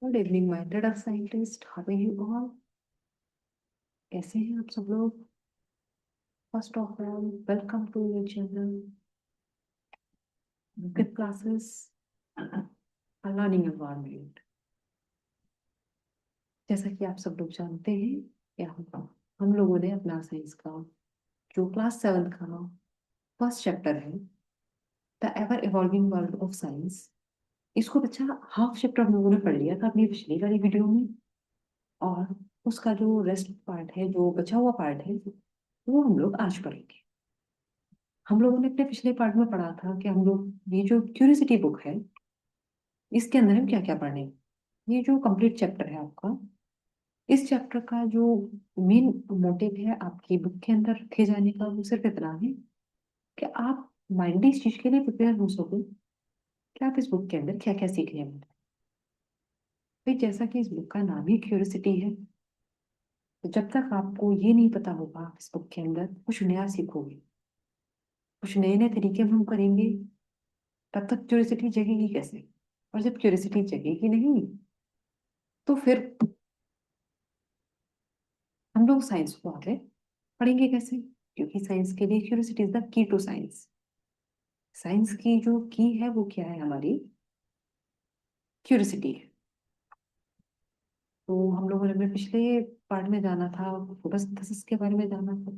Good evening my dear scientist, how are you all? कैसे हैं आप सब लोग? First of all, welcome to your channel with classes learning environment. जैसा कि आप सब लोग जानते हैं, क्या हम लोगों ने अपना साइंस का जो क्लास 7 का फर्स्ट चैप्टर है, the ever evolving world of science, इसको बच्चा हाफ चैप्टर हम लोगों ने पढ़ लिया था अपनी पिछली वाली वीडियो में। और उसका जो रेस्ट पार्ट है, जो बचा हुआ पार्ट है, वो हम लोग आज पढ़ेंगे। हम लोगों ने अपने पिछले पार्ट में पढ़ा था कि हम लोग ये जो क्यूरियोसिटी बुक है, इसके अंदर हम क्या क्या पढ़ेंगे। ये जो कंप्लीट चैप्टर है आपका, इस चैप्टर का जो मेन मोटिव है आपकी बुक के अंदर रखे जाने का, वो सिर्फ इतना है कि आप माइंडली इस चीज के लिए प्रिपेयर हो सको कि आप इस बुक के अंदर क्या क्या सीखने वाले हैं। भाई, जैसा कि इस बुक का नाम ही क्यूरियोसिटी है, तो जब तक आपको ये नहीं पता होगा आप इस बुक के अंदर कुछ नया सीखोगे, कुछ नए नए तरीके हम करेंगे, तब तक क्यूरियोसिटी जगेगी कैसे? और जब क्यूरियोसिटी जगेगी नहीं, तो फिर हम लोग साइंस को आगे पढ़ेंगे कैसे? क्योंकि साइंस के लिए curiosity is the key to science. Science की जो की है वो क्या है? हमारी क्यूरियोसिटी है। तो हम लोगों ने अपने पिछले पार्ट में जाना था, फोटोसिंथेसिस के बारे में जाना था।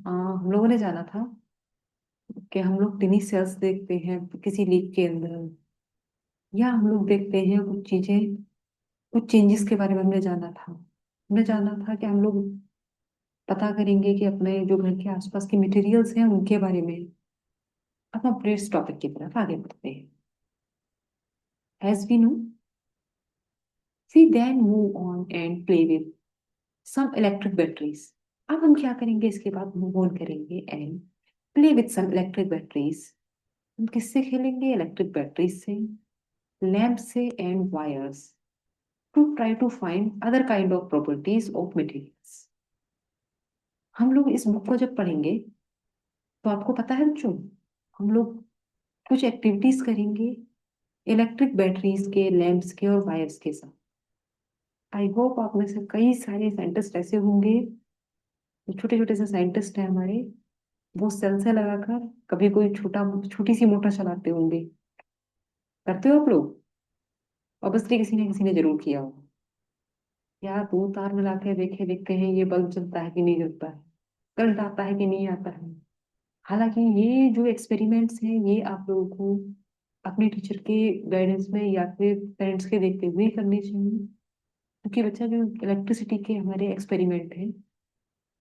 हम लोगों ने जाना था कि हम लोग टिनी सेल्स देखते हैं किसी लीफ के अंदर, या हम लोग देखते हैं कुछ चीजें, कुछ चेंजेस के बारे में हमने जाना था। हमने जाना था कि हम लोग पता करेंगे कि अपने जो घर के आसपास के मटेरियल्स हैं उनके बारे में। अब हम अपने इस टॉपिक की तरफ आगे बढ़ते हैं। As we know, we then move on and play with some electric batteries. अब हम क्या करेंगे? इसके बाद मूव ऑन करेंगे and play with some electric batteries. हम किससे खेलेंगे? इलेक्ट्रिक बैटरीज से, लैम्प से and wires, to try to find other kind of properties of materials. हम लोग इस बुक को जब पढ़ेंगे, तो आपको पता है बच्चों, हम लोग कुछ एक्टिविटीज करेंगे इलेक्ट्रिक बैटरीज के, लैंप्स के और वायर्स के साथ। आई होप आप में से कई सारे साइंटिस्ट ऐसे होंगे, छोटे छोटे से साइंटिस्ट हैं हमारे, वो सेल से लगाकर कभी कोई छोटी सी मोटर चलाते होंगे। करते हो आप लोग? ऑब्वियसली किसी ने जरूर किया होगा। यार, दो तार मिला के देखे, देखते हैं ये बल्ब जलता है कि नहीं जलता है, करंट आता है कि नहीं आता है। हालांकि ये जो एक्सपेरिमेंट्स हैं, ये आप लोगों को अपने टीचर के गाइडेंस में या फिर पेरेंट्स के देखते हुए ही करने चाहिए। क्योंकि बच्चा, जो इलेक्ट्रिसिटी के हमारे एक्सपेरिमेंट हैं,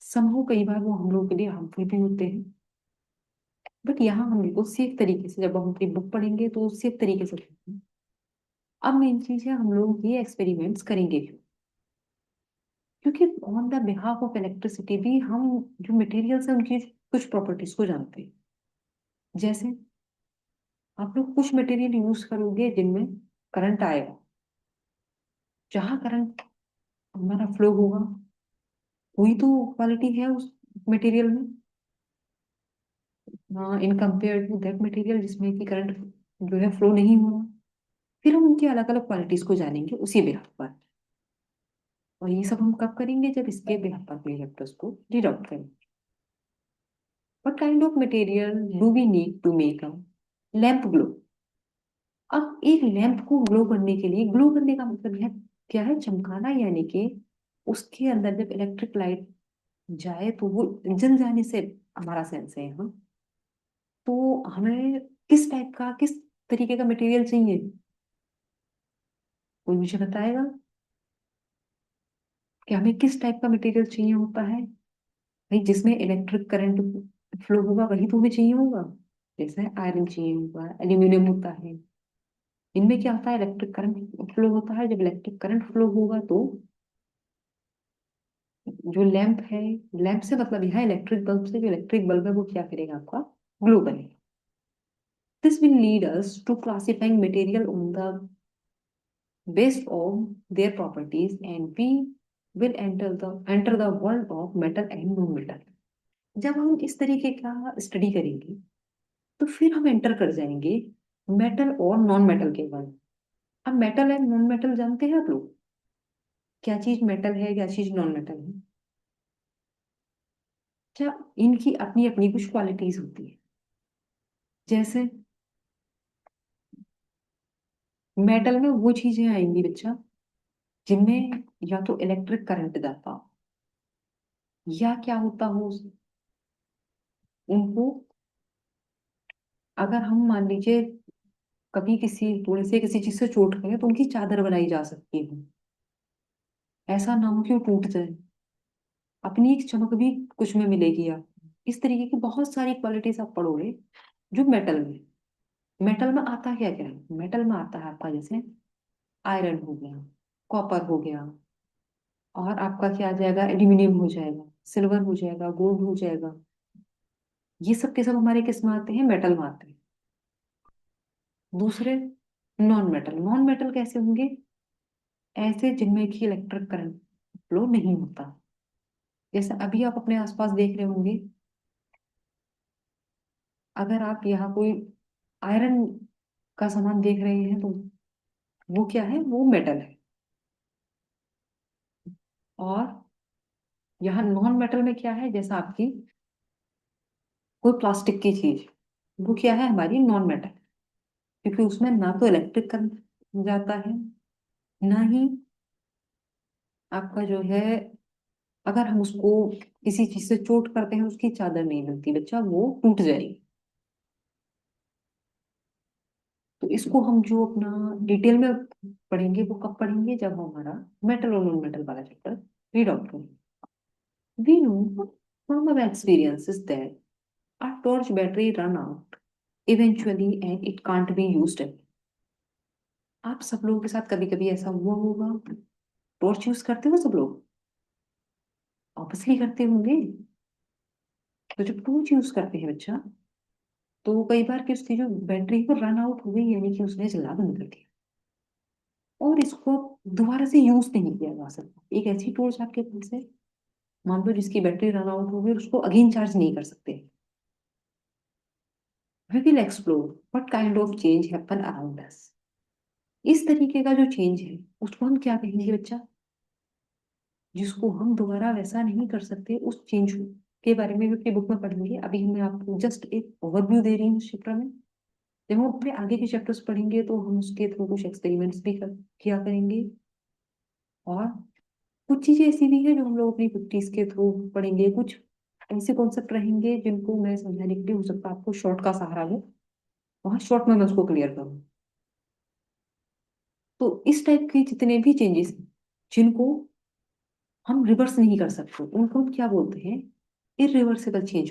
समूह कई बार वो हम लोगों के लिए हार्मफुल भी होते हैं। बट यहाँ हम बिल्कुल सेफ तरीके से, जब हम अपनी बुक पढ़ेंगे तो सेफ तरीके से पढ़ेंगे। अब मेन चीज है, हम लोग ये एक्सपेरिमेंट्स करेंगे क्यों? क्योंकि on the behalf of electricity भी हम जो मटेरियल्स हैं उनकी कुछ प्रॉपर्टीज को जानते हैं। जैसे आप लोग कुछ मटेरियल यूज करोगे जिनमें करंट आएगा, जहां करंट हमारा फ्लो होगा, कोई तो क्वालिटी है उस मटेरियल में, in compare to that material जिसमें कि करंट जो है फ्लो नहीं हो रहा। फिर हम उनकी अलग अलग क्वालिटीज को जानेंगे उसी बिहाफ पर। और ये सब हम कब करेंगे? जब इसके बिहाफ पर अपने चैप्टर्स को रीड आउट करेंगे। What kind of material do we need to make a lamp glow? अब एक लैंप को ग्लो करने के लिए, ग्लो करने का मतलब है क्या है? चमकाना, यानी कि उसके अंदर जब इलेक्ट्रिक लाइट जाए तो वो जल जाने से हमारा सेंस है यहाँ। तो हमें किस टाइप का, किस तरीके का मटेरियल चाहिए? कोई मुझे बताएगा कि हमें किस टाइप का मटेरियल चाहिए होता है? भाई, जिसमें इलेक्ट्रिक करंट फ्लो होगा वही तो हमें चाहिए होगा। जैसे आयरन चाहिए होगा, एल्यूमिनियम होता है। इनमें क्या होता है? इलेक्ट्रिक करंट फ्लो होता है। जब इलेक्ट्रिक करंट फ्लो होगा तो जो लैंप है, लैंप से मतलब यहाँ इलेक्ट्रिक बल्ब से, जो इलेक्ट्रिक बल्ब है वो क्या करेगा? आपका ग्लो करेगा। This will lead us to classifying material on the based on their properties, and we will enter the world of metal and non metal. जब हम इस तरीके का स्टडी करेंगे, तो फिर हम एंटर कर जाएंगे मेटल और नॉन मेटल के वर्ल्ड। अब मेटल एंड नॉन मेटल जानते हैं आप लोग? क्या चीज मेटल है, क्या चीज नॉन मेटल है? क्या इनकी अपनी अपनी कुछ क्वालिटीज होती है। जैसे मेटल में वो चीजें आएंगी बच्चा जिनमें या तो इलेक्ट्रिक करंट जाता हो, या क्या होता हो उनको, अगर हम मान लीजिए कभी किसी थोड़े से किसी चीज से चोट लगे तो उनकी चादर बनाई जा सकती है। ऐसा ना हो कि वो टूट जाए, अपनी एक चमक भी कुछ में मिलेगी आप। इस तरीके की बहुत सारी क्वालिटीज आप पढ़ोगे जो मेटल में। मेटल में आता क्या क्या है? मेटल में आता है आपका जैसे आयरन हो गया, कॉपर हो गया, और आपका क्या आ जाएगा, एल्यूमिनियम हो जाएगा, सिल्वर हो जाएगा, गोल्ड हो जाएगा। ये सब के सब हमारे किस में आते हैं? मेटल में आते हैं। दूसरे नॉन मेटल। नॉन मेटल कैसे होंगे? ऐसे जिनमें कि इलेक्ट्रिक करंट फ्लो नहीं होता। जैसे अभी आप अपने आसपास देख रहे होंगे, अगर आप यहाँ कोई आयरन का सामान देख रहे हैं तो वो क्या है? वो मेटल है। और यहाँ नॉन मेटल में क्या है? जैसा आपकी कोई प्लास्टिक की चीज, वो क्या है? हमारी नॉन मेटल। क्योंकि उसमें ना तो इलेक्ट्रिक करंट जाता है, ना ही आपका जो है, अगर हम उसको किसी चीज से चोट करते हैं उसकी चादर नहीं बनती बच्चा, वो टूट जाएगी। तो इसको हम जो अपना डिटेल में पढ़ेंगे वो कब पढ़ेंगे? जब हमारा मेटल और नॉन मेटल वाला चैप्टर रीड आउट होगा। We know from our experiences that a torch battery run out eventually and it can't be used again. आप सब लोगों के साथ कभी कभी ऐसा हुआ होगा, टॉर्च यूज करते हो सब लोग, ऑब्वियसली करते होंगे। तो जब टॉर्च यूज करते हैं बच्चा, तो कई बार कि उसकी जो बैटरी को रन आउट हो गई, यानी कि उसने जला बंद कर दिया, और इसको दोबारा से यूज नहीं किया जा सकता। एक ऐसी टॉर्च आपके पास है, मान लो जिसकी बैटरी रन आउट हो गई, उसको अगेन चार्ज नहीं कर सकते। We will explore what kind of change happen around us. इस तरीके का जो चेंज है उसको हम क्या कहेंगे बच्चा? जिसको हम दोबारा वैसा नहीं कर सकते, उस चेंज के बारे में भी अपनी बुक में पढ़ेंगे। अभी मैं आपको जस्ट एक ओवरव्यू दे रही हूँ इस चैप्टर में। जब हम अपने आगे के चैप्टर्स पढ़ेंगे तो हम उसके थ्रू कुछ एक्सपेरिमेंट्स भी किया करेंगे। और कुछ चीजें ऐसी भी हैं जो हम लोग अपनी फिफ्टीज के थ्रू पढ़ेंगे। कुछ ऐसे कॉन्सेप्ट रहेंगे जिनको मैं समझाने के लिए हो सकता है आपको शॉर्ट का सहारा हो, वहां शॉर्ट में मैं उसको क्लियर करूँ। तो इस टाइप के जितने भी चेंजेस जिनको हम रिवर्स नहीं कर सकते उनको हम क्या बोलते हैं? Irreversible change.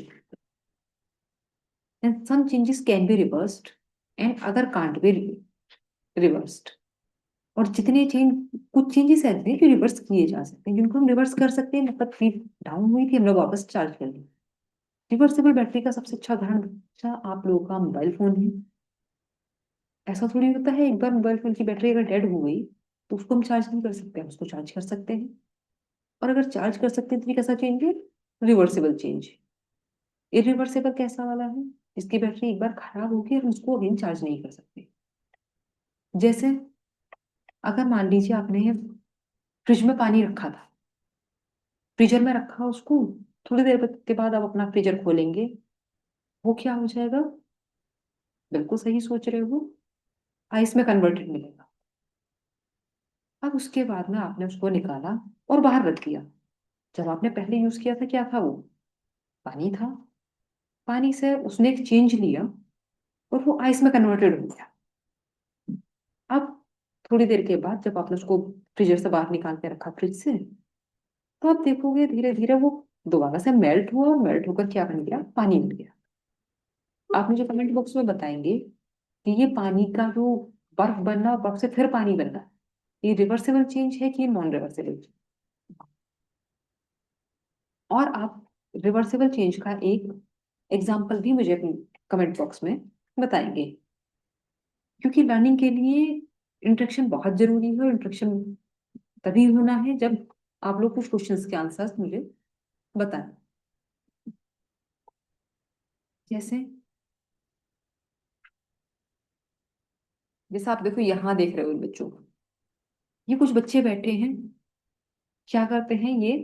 And some changes can be reversed and other can't be reversed. और जितने चेंज, कुछ चेंजेस ऐसे हैं जो रिवर्स किए जा सकते हैं, जिनको हम रिवर्स कर सकते हैं। मतलब फ्रीज डाउन हुई थी, हम लोग वापस चार्ज कर ली। रिवर्सिबल बैटरी का सबसे अच्छा उदाहरण बच्चा आप लोगों का मोबाइल फोन है। ऐसा थोड़ी होता है एक बार मोबाइल फोन की बैटरी अगर डेड हो गई तो उसको हम चार्ज नहीं कर सकते, हम उसको चार्ज कर सकते हैं। और अगर चार्ज कर सकते हैं तो ये कैसा चेंज है? Reversible change. इरिवर्सिबल कैसा वाला है? जिसकी बैटरी एक बार खराब होगी और हम उसको अगेन चार्ज नहीं कर सकते। जैसे अगर मान लीजिए आपने फ्रिज में पानी रखा था, फ्रीजर में रखा उसको, थोड़ी देर के बाद आप अपना फ्रीजर खोलेंगे, वो क्या हो जाएगा? बिल्कुल सही सोच रहे हो, आइस में कन्वर्टेड मिलेगा। अब उसके बाद में आपने उसको निकाला और बाहर रख दिया। जब आपने पहले यूज किया था क्या था वो? पानी था। पानी से उसने एक चेंज लिया और वो आइस में कन्वर्टेड हो गया। अब थोड़ी देर के बाद जब आपने उसको फ्रीजर से बाहर निकाल के रखा फ्रिज से, तो आप देखोगे धीरे धीरे वो दोबारा से मेल्ट हुआ, और मेल्ट होकर क्या बन गया? पानी बन गया। आप मुझे कमेंट बॉक्स में बताएंगे कि ये पानी का जो बर्फ बनना और बर्फ से फिर पानी बनना, ये रिवर्सिबल चेंज है कि नॉन रिवर्सिबल? और आप रिवर्सिबल चेंज का एक एग्जाम्पल भी मुझे कमेंट बॉक्स में बताएंगे। क्योंकि लर्निंग के लिए इंटरेक्शन बहुत जरूरी है, और इंटरेक्शन तभी होना है जब आप लोग कुछ क्वेश्चंस के आंसर्स मुझे बताएं। जैसे जैसा आप देखो यहाँ देख रहे हो इन बच्चों को, ये कुछ बच्चे बैठे हैं, क्या करते हैं ये,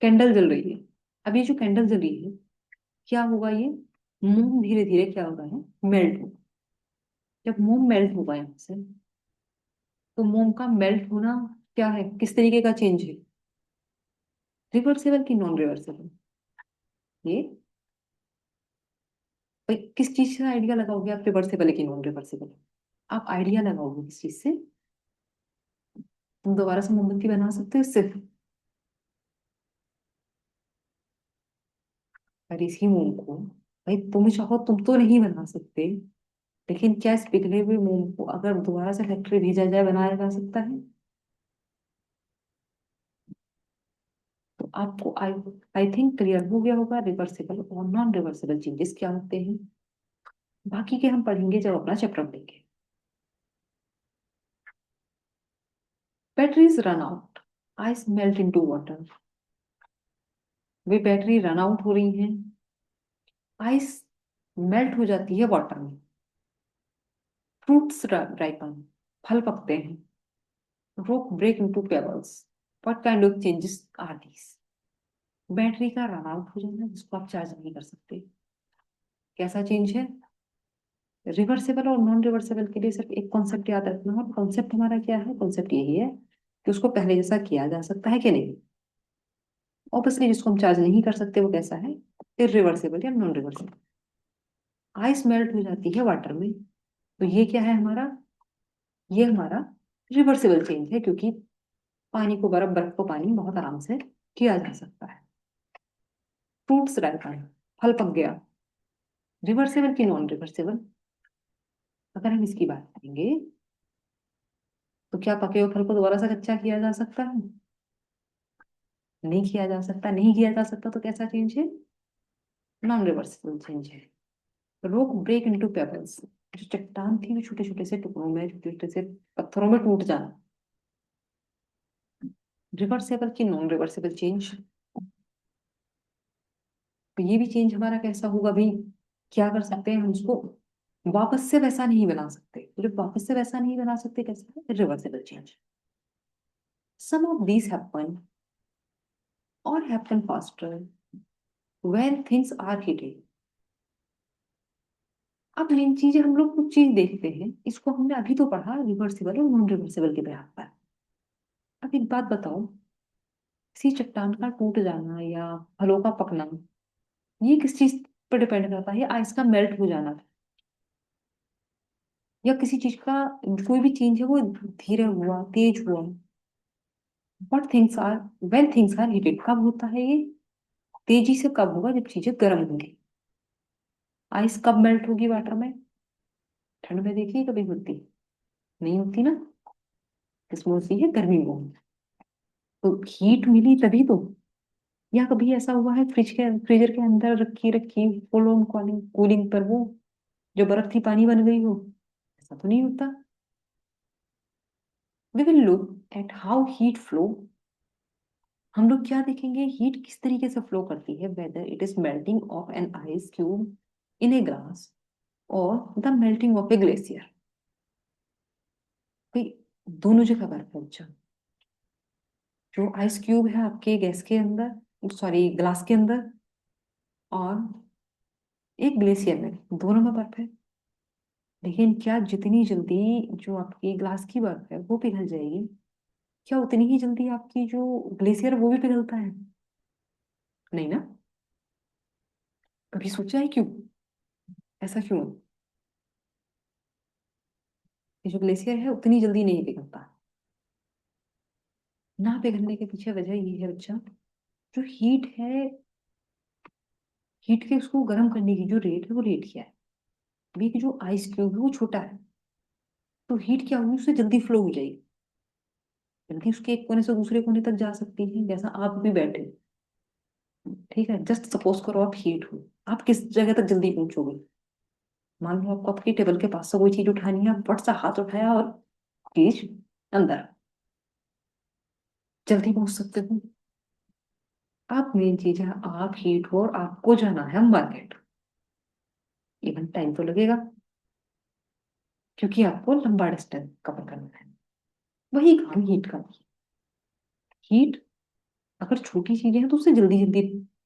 कैंडल जल रही है। अब ये जो कैंडल जल रही है, क्या होगा ये, मोम धीरे धीरे क्या होगा है, मेल्ट होगा। जब मोम मेल्ट होगा यहाँ से, तो मोम का मेल्ट होना क्या है, किस तरीके का चेंज है, रिवर्सेबल की नॉन रिवर्सेबल। ये भाई किस चीज से आइडिया लगाओगे आप, रिवर्सेबल है कि नॉन रिवर्सेबल। आप आइडिया लगाओगे किस चीज से, तुम दोबारा से मोमबत्ती बना सकते हो इससे। और इसी मोम को भाई तुम चाहो तुम तो नहीं बना सकते, लेकिन क्या इस पिघले हुए मोम को अगर दोबारा से फैक्ट्री भेजा जाए बनाया जा सकता है। तो आपको आई आई थिंक क्लियर हो गया होगा रिवर्सेबल और नॉन रिवर्सेबल चेंजेस क्या होते हैं। बाकी के हम पढ़ेंगे जब अपना चैप्टर पढ़ेंगे। Batteries run out, ice melt into water. वे बैटरी रन आउट हो रही हैं, आइस मेल्ट हो जाती है वाटर में। फ्रूट्स राइपन, फल पकते हैं। Rock break into pebbles, what kind of changes are these. Battery का रन आउट हो जाना जिसको आप चार्ज नहीं कर सकते, कैसा चेंज है। रिवर्सेबल और नॉन रिवर्सेबल के लिए सिर्फ एक कॉन्सेप्ट याद रखना, और कॉन्सेप्ट हमारा क्या है, कॉन्सेप्ट यही है कि उसको पहले जैसा किया जा सकता है कि नहीं। ऑब्वियसली जिसको हम चार्ज नहीं कर सकते वो कैसा है, इरिवर्सेबल या नॉन रिवर्सेबल। आइस मेल्ट हो जाती है वाटर में, तो ये क्या है हमारा, ये हमारा रिवर्सेबल चेंज है, क्योंकि पानी को बर्फ, बर्फ को पानी बहुत आराम से किया जा सकता है। फ्रूट्स राइपन, फल पक गया, रिवर्सेबल की नॉन रिवर्सेबल। अगर हम इसकी बात करेंगे, तो क्या पके हुए फल को दोबारा से कच्चा किया जा सकता है, नहीं किया जा सकता। नहीं किया जा सकता तो कैसा चेंज है, नॉन रिवर्सिबल चेंज है। रॉक ब्रेक इनटू पेबल्स, जो चट्टान थी वो छोटे छोटे से टुकड़ों में, छोटे छोटे से पत्थरों में टूट जाना। रिवर्सेबल की नॉन रिवर्सेबल चेंज, तो ये भी चेंज हमारा कैसा होगा भाई, क्या कर सकते हैं हम उसको वापस से वैसा नहीं बना सकते। तो जब वापस से वैसा नहीं बना सकते कैसा है, reversible change. Some of these happen और happen faster when things are heated. अब मेन चीज है, हम लोग कुछ चीज देखते हैं, इसको हमने अभी तो पढ़ा रिवर्सिबल और नॉन रिवर्सिबल के बिहाफ पर। अब एक बात बताओ, किसी चट्टान का टूट जाना या फलों का पकना, ये किस चीज पर डिपेंड करता है, आइस का मेल्ट हो जाना, या किसी चीज का कोई भी चेंज है वो धीरे हुआ तेज हुआ। But things are, when things are heated, कब होता है ये, तेजी से कब होगा, जब चीजें गर्म होंगी। आइस कब मेल्ट होगी वाटर में, ठंड में देखिए कभी होती, नहीं होती ना, किसमें होती है, गर्मी में। तो हीट मिली तभी तो, या कभी ऐसा हुआ है फ्रीजर के अंदर रखी रखी फुल ऑन कूलिंग कूलिंग पर वो जो बर्फ थी पानी बन गई हो, ऐसा तो नहीं होता। We will look at how heat flow, हम लोग क्या देखेंगे, हीट किस तरीके से फ्लो करती है, whether it is melting of an ice cube in a glass और the melting of a glacier. भाई दोनों जगह बर्फ है। अच्छा, जो आइस क्यूब है आपके गैस के अंदर, सॉरी ग्लास के अंदर, और एक ग्लेशियर में, दोनों में बर्फ है। लेकिन क्या जितनी जल्दी जो आपकी ग्लास की बर्फ है वो पिघल जाएगी, क्या उतनी ही जल्दी आपकी जो ग्लेशियर है वो भी पिघलता है, नहीं ना। कभी सोचा है क्यों, ऐसा क्यों है? ये जो ग्लेशियर है उतनी जल्दी नहीं पिघलता। ना पिघलने के पीछे वजह ये है बच्चा, जो हीट है, हीट के उसको गर्म करने की जो रेट है वो रेट क्या है। अभी की जो आइस क्यूब है वो छोटा है, तो हीट क्या होगी, उससे जल्दी फ्लो हो जाएगी, जल्दी उसके एक कोने से दूसरे कोने तक जा सकती है। जैसा आप भी बैठे, ठीक है, जस्ट सपोज करो आप हीट हो, आप किस जगह तक जल्दी पहुंचोगे। मान लो आपको आपकी टेबल के पास से कोई चीज उठानी है, आप फट सा हाथ उठाया और चीज अंदर, जल्दी पहुंच सकते हो। अब मेन चीज है, आप हीट हो और आपको जाना है मार्केट, इवन टाइम तो लगेगा। क्योंकि आपको लंबा डिस्टेंस कवर करना है। वही काम हीट का भी। हीट अगर छोटी चीजें हैं तो उससे जल्दी जल्दी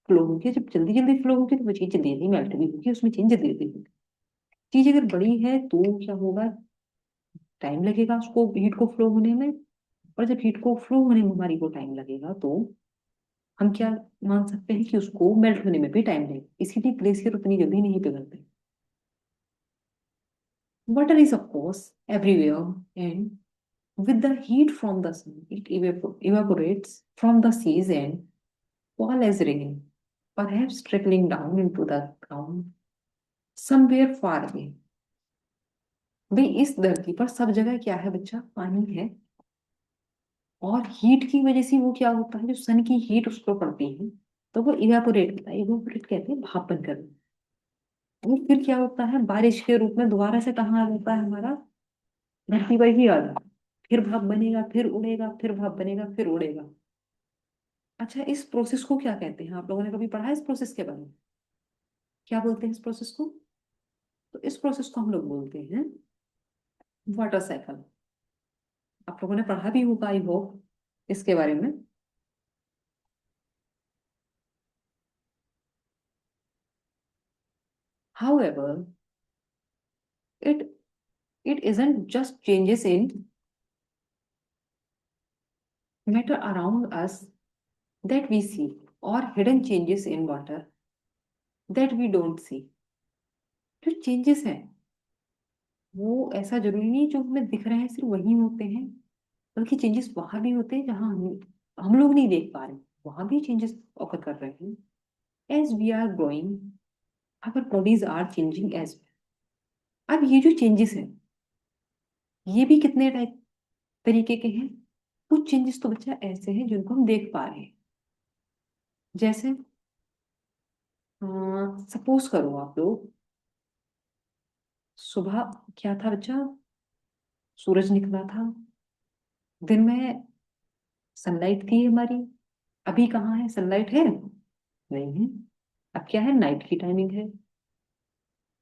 फ्लो होगी, जब जल्दी जल्दी फ्लो होगी तो वो चीज जल्दी जल्दी मेल्ट भी होगी, उसमें चेंज जल्दी जल्दी होगी। चीज अगर बड़ी है तो क्या होगा, टाइम लगेगा उसको हीट को फ्लो होने में। और जब हीट को फ्लो होने में हमारी को टाइम लगेगा तो हम क्या मान सकते हैं कि उसको मेल्ट होने में भी टाइम लगेगा, इसीलिए ग्लेशियर उतनी जल्दी नहीं पिघलते। Water is of course everywhere, and with the heat from the sun it evaporates from the seas and fall as rain, perhaps trickling down into the ground somewhere far away। भाई इस धरती पर सब जगह क्या है बच्चा, पानी है। और हीट की वजह से वो क्या होता है, जो सन की हीट उस पर पड़ती है तो वो इवेपोरेट होता है। इवेपोरेट कहते हैं भाप बनकर। वो फिर क्या होता है, बारिश के रूप में दोबारा से कहाँ आ जाता है हमारा, धरती पर ही आ जाता है। फिर भाप बनेगा, फिर उड़ेगा, फिर भाप बनेगा, फिर उड़ेगा। अच्छा, इस प्रोसेस को क्या कहते हैं, आप लोगों ने कभी पढ़ा है इस प्रोसेस के बारे में? क्या बोलते हैं इस प्रोसेस को? तो इस प्रोसेस को हम लोग बोलते हैं वाटर साइकिल। आप लोगों ने पढ़ा भी होगा आई होप इसके बारे में। However, it it isn't just changes in matter around us that we see, or hidden changes in water that we don't see। जो चेंजेस हैं वो ऐसा जरूरी नहीं जो हमें दिख रहे हैं सिर्फ वही होते हैं, बल्कि चेंजेस वहां भी होते हैं जहां हम लोग नहीं देख पा रहे। वहां भी चेंजेस ऑकर कर रहे हैं। As we are growing our bodies are changing age. अब ये जो चेंजेस हैं ये भी कितने टाइप तरीके के हैं। कुछ चेंजेस तो बच्चा ऐसे हैं जिनको हम देख पा रहे हैं। जैसे सपोज करो आप लोग, सुबह क्या था बच्चा, सूरज निकला था, दिन में सनलाइट थी हमारी। अभी कहाँ है सनलाइट, है नहीं है। अब क्या है, नाइट की टाइमिंग है।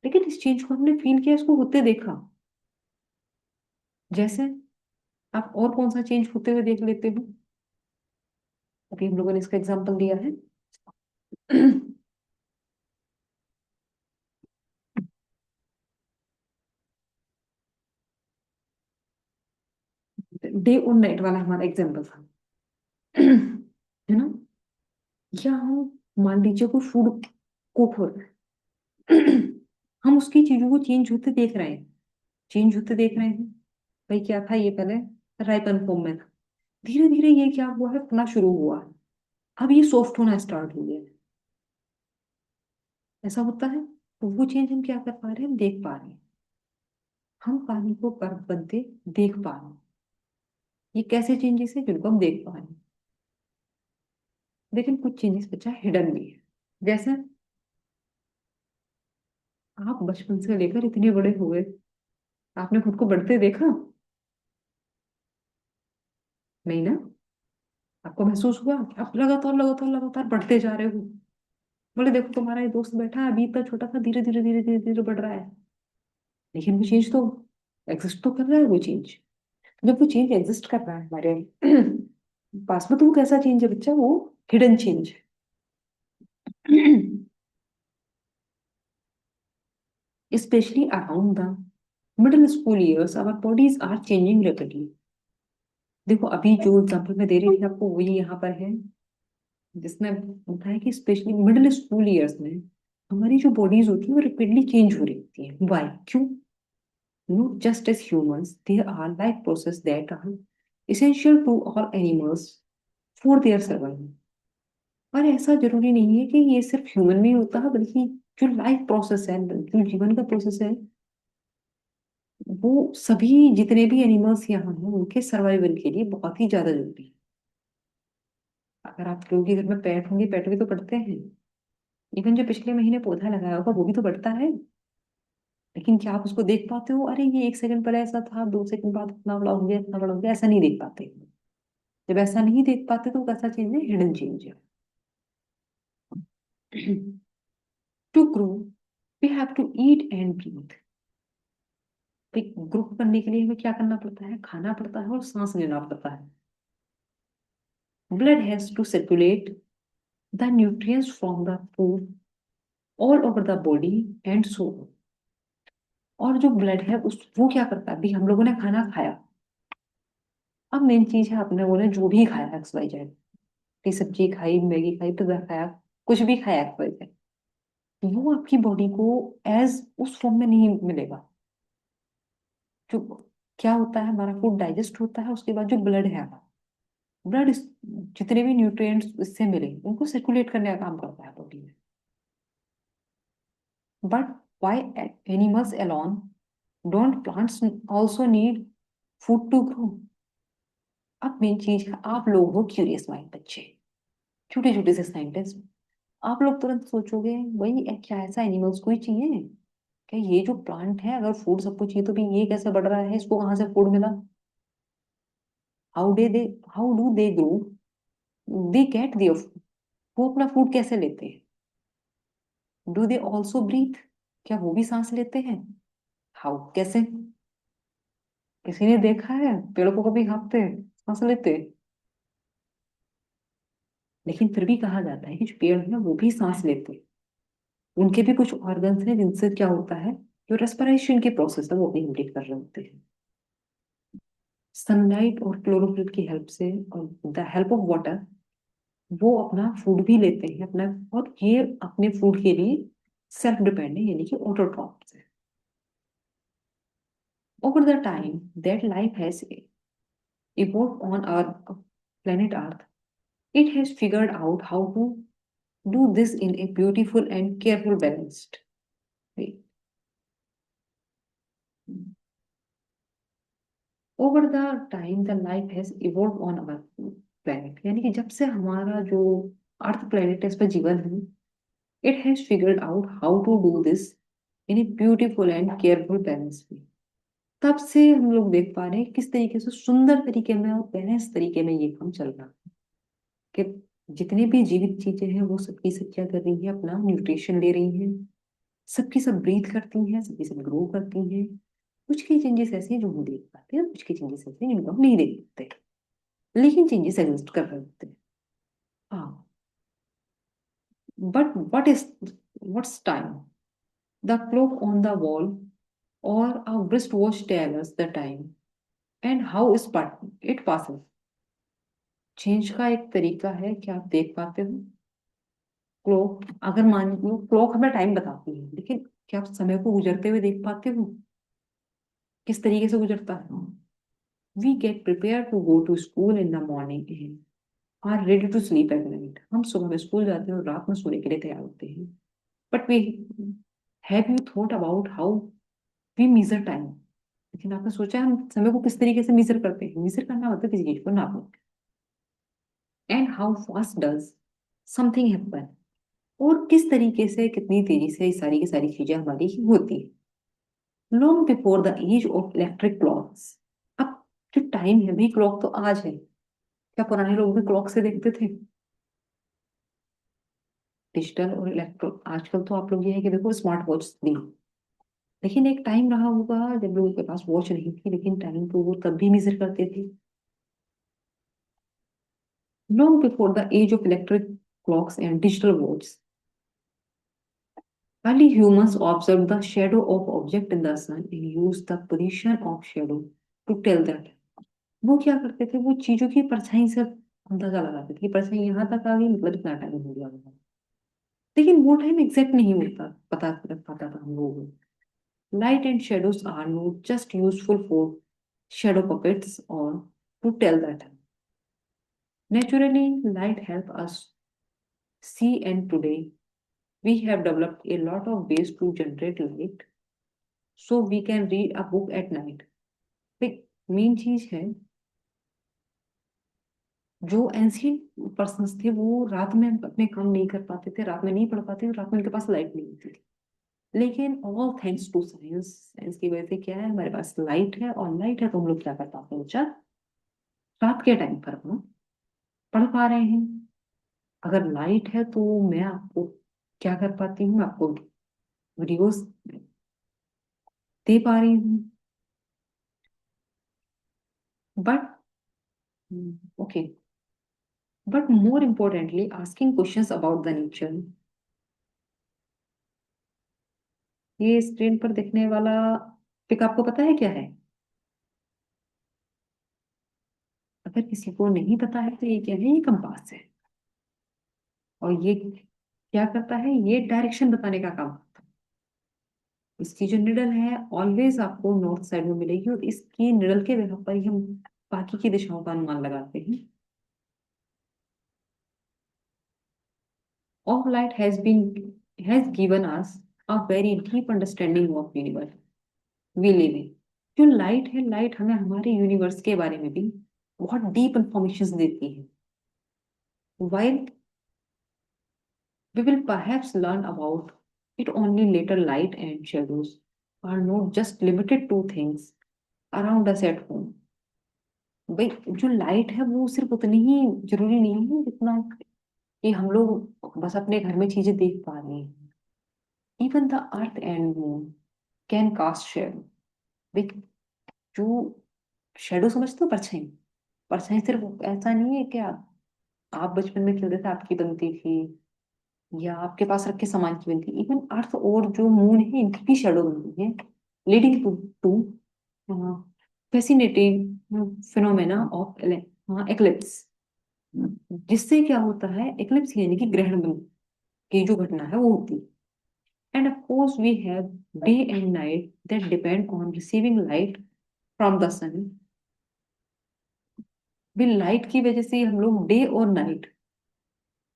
लेकिन इस चेंज को हमने फील किया, इसको होते देखा। जैसे आप और कौन सा चेंज होते हुए देख लेते हो, अभी हम लोगों ने इसका एग्जांपल दिया है। डे और नाइट वाला हमारा एग्जांपल था, है ना। या हम मान लीजिए कोई फूड कुक हो रहा है, हम उसकी चीजों को चेंज होते देख रहे हैं। चेंज होते देख रहे हैं। भाई क्या था ये, पहले राइपन फॉर्म में था, धीरे धीरे ये क्या हुआ है, फलना शुरू हुआ है। अब ये सॉफ्ट होना स्टार्ट हो गया है। ऐसा होता है। तो वो चेंज हम क्या कर पा रहे हैं, हम देख पा रहे हैं। हम पानी को बर्फ बनते देख पा रहे हैं। ये कैसे चेंजेस है जिनको हम देख पा रहे हैं। लेकिन कुछ चेंजेस बच्चा हिडन भी है। जैसे आप बचपन से लेकर इतने बड़े हुए, आपने खुद को बढ़ते देखा? नहीं ना। आपको महसूस हुआ कि आप लगातार लगातार लगातार बढ़ते जा रहे हो। बोले देखो तुम्हारा ये दोस्त बैठा है, अभी इतना छोटा था, धीरे धीरे धीरे धीरे धीरे बढ़ रहा है। लेकिन वो चेंज तो एग्जिस्ट तो कर रहा है वो चेंज। जब वो चेंज एग्जिस्ट कर रहा है हमारे पास में, तो वो कैसा चेंज है बच्चा, वो हिडन चेंज है। Especially around the middle school years, our bodies are changing rapidly। देखो अभी जो एग्जाम्पल मैं दे रही थी आपको वही यहाँ पर है, जिसमें बताया कि स्पेशली मिडिल स्कूल ईयर्स में हमारी जो बॉडीज होती है वो रेपिडली चेंज हो रही होती है। वाई, क्यों? Not just as humans, there are life processes that are essential to all animals for their survival। और ऐसा जरूरी नहीं है कि ये सिर्फ ह्यूमन में ही होता है, बल्कि जो लाइफ प्रोसेस है, जो जीवन का प्रोसेस है, वो सभी जितने भी एनिमल्स यहाँ हैं उनके सर्वाइवल के लिए बहुत ही ज्यादा जरूरी है। अगर आप लोगों के घर में पेट होंगे, पेट भी तो बढ़ते हैं। इवन जो पिछले महीने पौधा लगाया होगा वो भी तो बढ़ता है। लेकिन क्या आप उसको देख पाते हो, अरे ये 1 सेकंड पहले ऐसा था, 2 सेकंड बाद इतना बड़ा हो गया, इतना बड़ा हो गया, ऐसा नहीं देख पाते। जब ऐसा नहीं देख पाते तो कैसा चेंज है, हिडन चेंज है। To grow we have to eat and breathe. Grow करने के लिए हमें क्या करना पड़ता है? खाना पड़ता है और सांस लेना पड़ता है। Blood has to circulate the nutrients from the food all over the body and so. और जो ब्लड है उस वो क्या करता है? अभी हम लोगों ने खाना खाया, अब मेन चीज है अपने लोगों ने जो भी खाया एक्स वाई जेड, सब्जी खाई, मैगी खाई, पिज्जा खाया, कुछ भी खाया एक्स वाई जेड, वो आपकी बॉडी को एज उस फॉर्म में नहीं मिलेगा। जो क्या होता है, हमारा फूड डाइजेस्ट होता है, उसके बाद जो ब्लड है, ब्लड जितने भी न्यूट्रिएंट्स इससे मिले उनको सर्कुलेट करने का काम करता है बॉडी में। But why animals alone don't plants also need food to grow? अब मेन चीज है, आप लोग हो क्यूरियस माइंड बच्चे, छोटे छोटे से साइंटिस्ट, आप लोग तुरंत सोचोगे भाई क्या ऐसा एनिमल्स को ही चाहिए क्या? ये जो प्लांट है अगर फूड सबको चाहिए तो भी ये कैसे बढ़ रहा है, इसको कहाँ से फूड मिला? How do they grow? They get there, वो अपना फूड कैसे लेते हैं? Do they also breathe? क्या वो भी सांस लेते हैं? हाउ, कैसे? किसी ने देखा है पेड़ों को कभी हाँफते सांस लेते? लेकिन फिर भी कहा जाता है कि जो पेड़ है वो भी सांस लेते हैं, उनके भी कुछ ऑर्गन्स हैं जिनसे क्या होता है, जो रेस्पिरेशन की प्रोसेस है वो भी कंप्लीट कर रहे होते हैं। सनलाइट और क्लोरोफिल की हेल्प से और द हेल्प ऑफ वाटर वो अपना फूड भी लेते हैं अपना, और ये अपने फूड के लिए सेल्फ डिपेंड है, यानी कि ऑटोट्रॉफ्स है। Over the time that life has evolved on our planet Earth, it has figured out how to do this in a beautiful and careful balanced way. Over the time the life has evolved on our planet, यानी कि जब से हमारा जो अर्थ planet है इस पर जीवन है, it has figured out how to do this in a beautiful and careful balanced way. तब से हम लोग देख पा रहे हैं किस तरीके से सुंदर तरीके में और बैलेंस तरीके में ये काम चल रहा है, कि जितनी भी जीवित चीजें हैं वो सबकी सब क्या कर रही है, अपना न्यूट्रिशन ले रही हैं, सबकी सब ब्रीथ करती हैं, सबकी सब ग्रो करती हैं। कुछ की चेंजेस ऐसी हैं जो हम देख पाते हैं, कुछ की चेंजेस ऐसी हैं जिनको हम नहीं देख पाते, लेकिन चेंजेस एग्जिस्ट कर रहे होते हैं। हाँ, but what's time? The clock on the wall और a wristwatch tell us the time and how is it passes? Change का एक तरीका है कि आप देख पाते हो क्लॉक, अगर मान लो क्लॉक हमें टाइम बताती है, लेकिन क्या आप समय को गुजरते हुए देख पाते हो? किस तरीके से गुजरता है? We get prepare to go to school in the morning and are ready to sleep at night. हम सुबह में स्कूल जाते हैं और रात में सोने के लिए तैयार होते हैं। But we have you thought about how we measure time? लेकिन आपने सोचा है हम समय को किस तरीके से मेजर करते हैं? मेजर करना मतलब किसी चीज को नापना। And how fast does something happen? और किस तरीके से, कितनी तेजी से ये सारी की सारी चीजें हमारी होती है। Long before the age of electric clocks, अब जो टाइम है भी, क्लॉक तो आज है, क्या पुराने लोग भी क्लॉक से देखते थे? डिजिटल और इलेक्ट्रो आजकल तो आप लोग ये है कि देखो स्मार्ट वॉच भी, लेकिन एक टाइम रहा होगा जब लोगों के पास वॉच नहीं थी, लेकिन टाइम को वो तब भी मेजर करते थे। Long before the age of electric clocks and digital watch, early humans observed the shadow of object in the sun and used the position of shadow to tell that। वो क्या करते थे, वो चीजों की परछाई से अंदाजा लगाते थे कि परछाई यहाँ तक आ गई मतलब इतना टाइम हो गया होगा। लेकिन वो टाइम एग्जैक्ट नहीं होता, पता लग पाता था हम लोगों को। Light and shadows are not just useful for shadow puppets or to tell that naturally light help us see, and today we have developed a lot of ways to generate light so we can read a book at night। Main चीज है, जो ancient persons थे वो रात में अपने काम नहीं कर पाते थे, रात में नहीं पढ़ पाते थे, रात में उनके पास लाइट नहीं होती थी। लेकिन all thanks to science, science की वजह से क्या है, हमारे पास लाइट है, और लाइट है तो हम लोग क्या कर पाते हैं बच्चा, रात के टाइम पर हम पढ़ पा रहे हैं। अगर लाइट है तो मैं आपको क्या कर पाती हूँ, आपको वीडियोस दे पा रही हूँ। But okay, but more importantly asking questions about the nature. ये स्क्रीन पर दिखने वाला पिक आपको पता है क्या है? अगर किसी को नहीं पता है तो ये क्या है? ये कंपास है। और ये क्या करता है? ये डायरेक्शन बताने का काम करता है। इसकी जो निडल है ऑलवेज आपको नॉर्थ साइड में मिलेगी, और इसकी निडल के बिना पर ही हम बाकी की दिशाओं का अनुमान लगाते हैं। Of light has given us a very deep understanding of universe we live in। जो लाइट है, लाइट हमें हमारे यूनिवर्स के बारे में भी बहुत डीप इंफॉर्मेशन देती है। While we will perhaps learn about it only later, light and shadows are not just limited to things around us at home। भाई, जो लाइट है वो सिर्फ उतनी ही जरूरी नहीं है जितना कि हम लोग बस अपने घर में चीजें देख पा रहे हैं। Even the earth and moon can cast shadow. भाई, जो शेडो समझते हो, परछाई। परछाई सिर्फ ऐसा नहीं है कि आप बचपन में खेलते थे, आपकी बनती थी, या आपके पास रख के सामान की बनती। इवन अर्थ और जो मून है इनकी भी शेडो बनती है, leading to fascinating phenomena of eclipse. जिससे क्या होता है? एक्लिप्स यानी कि ग्रहण की जो घटना है वो होती है। And of course we have day and night that depend on receiving light from the sun. भी लाइट की वजह से हम लोग डे और नाइट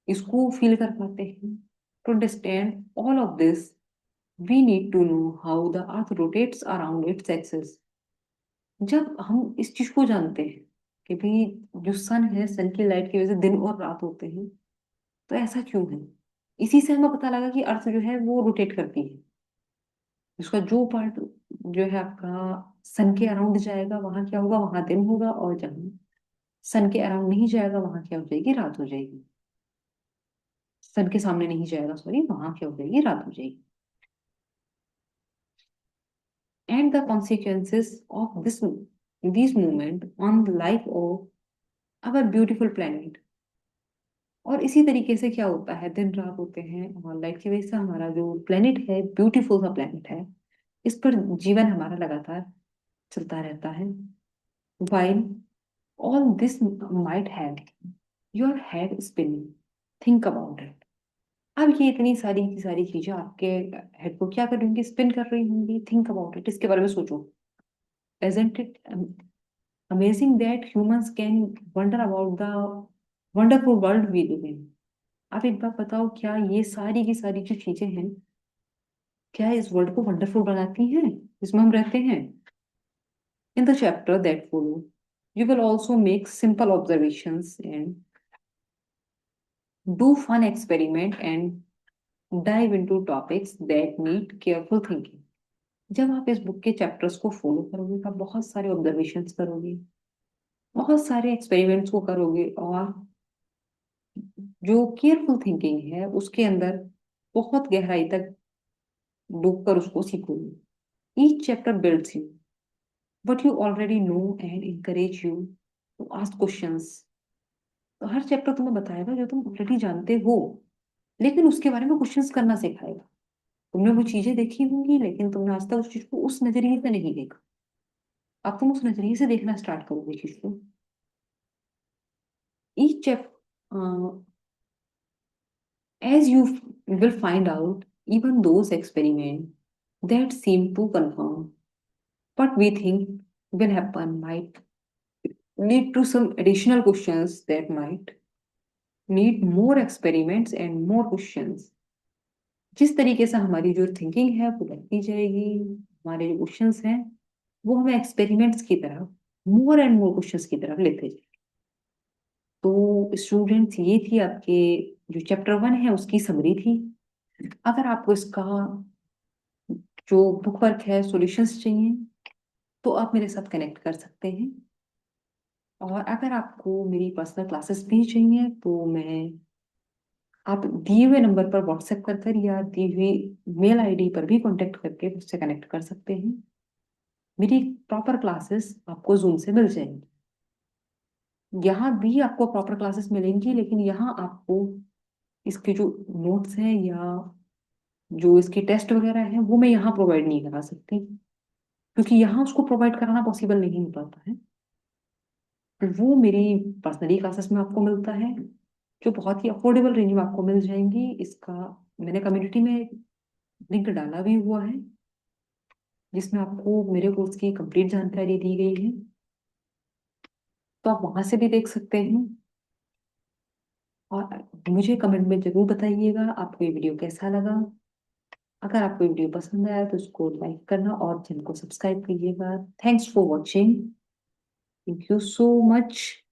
इसको फील कर पाते हैं। To understand all of this we need to know how the earth rotates around its axis. जब हम इस चीज को जानते हैं कि भाई जो सन है, सन की लाइट की वजह से दिन और रात होते हैं, तो ऐसा क्यों है? इसी से हमें पता लगा कि अर्थ जो है वो रोटेट करती है। उसका जो पार्ट जो है आपका सन के अराउंड जाएगा वहां क्या होगा? वहां दिन होगा। और जहाँ सन के अराउंड नहीं जाएगा वहां क्या हो जाएगी? रात हो जाएगी। सन के सामने नहीं जाएगा, सॉरी, वहां क्या हो जाएगी? रात हो जाएगी। And the consequences of this movement on the life of our beautiful planet. और इसी तरीके से क्या होता है? दिन रात होते हैं और लाइट की वजह से हमारा जो प्लेनेट है, ब्यूटीफुल सा प्लेनेट है, इस पर जीवन हमारा लगातार चलता रहता है। while all this might have your head spinning, think about it। अब ये इतनी सारी की सारी चीजें आपके हेड को क्या कर रही होंगी? स्पिन कर रही होंगी। थिंक अबाउट इट, इसके बारे में सोचो। isn't it amazing that humans can wonder about the wonderful world we live in। आप एक बार बताओ, क्या ये सारी की सारी जो चीजें हैं, क्या इस वर्ल्ड को वंडरफुल बनाती हैं जिसमें हम रहते हैं? In the chapter that follow you will also make simple observations and do fun experiment and dive into topics that need careful thinking। जब आप इस बुक के चैप्टर्स को फॉलो करोगे, तो आप बहुत सारे ऑब्जर्वेशंस करोगे, बहुत सारे एक्सपेरिमेंट्स को करोगे, और जो केयरफुल थिंकिंग है उसके अंदर बहुत गहराई तक डूबकर उसको सीखोगे। Each chapter builds you what you already know and encourage you to ask questions। तो हर चैप्टर तुम्हें बताएगा जो तुम ऑलरेडी जानते हो, लेकिन उसके बारे में क्वेश्चंस करना सिखाएगा। तुमने वो चीजें देखी होंगी लेकिन तुमने आज तक उस चीज को उस नजरिए से नहीं देखा। अब तुम उस नजरिए से देखना स्टार्ट करोगे चीज को। Each chapter as you will find out, even those experiments that seem to confirm what we think will happen might lead to some additional questions that might need more experiments and more questions। जिस तरीके से हमारी जो thinking है वो बढ़ती जाएगी, हमारे जो क्वेश्चंस हैं वो हमें एक्सपेरिमेंट्स की तरफ, मोर एंड मोर क्वेश्चंस की तरफ लेते जाएंगे। तो स्टूडेंट्स, ये थी आपके जो चैप्टर 1 है उसकी समरी थी। अगर आपको इसका जो बुक वर्क है, सॉल्यूशंस चाहिए, तो आप मेरे साथ कनेक्ट कर सकते हैं। और अगर आपको मेरी पर्सनल क्लासेस भी चाहिए तो मैं आप दिए हुए नंबर पर व्हाट्सएप कर या दी हुई मेल आईडी पर भी कांटेक्ट करके मुझसे कनेक्ट कर सकते हैं। मेरी प्रॉपर क्लासेस आपको जूम से मिल जाएंगी। यहाँ भी आपको प्रॉपर क्लासेस मिलेंगी, लेकिन यहाँ आपको इसके जो नोट्स हैं या जो इसके टेस्ट वगैरह हैं वो मैं यहाँ प्रोवाइड नहीं करा सकती, क्योंकि यहाँ उसको प्रोवाइड कराना पॉसिबल नहीं हो पाता है। तो वो मेरी पर्सनली क्लासेस में आपको मिलता है, जो बहुत ही अफोर्डेबल रेंज में आपको मिल जाएंगी। इसका मैंने कम्युनिटी में लिंक डाला भी हुआ है, जिसमें आपको मेरे कोर्स की कंप्लीट जानकारी दी गई है, तो आप वहां से भी देख सकते हैं। और मुझे कमेंट में जरूर बताइएगा आपको ये वीडियो कैसा लगा। अगर आपको वीडियो पसंद आया तो उसको लाइक करना और चैनल को सब्सक्राइब करिएगा। Thanks for watching. Thank you so much.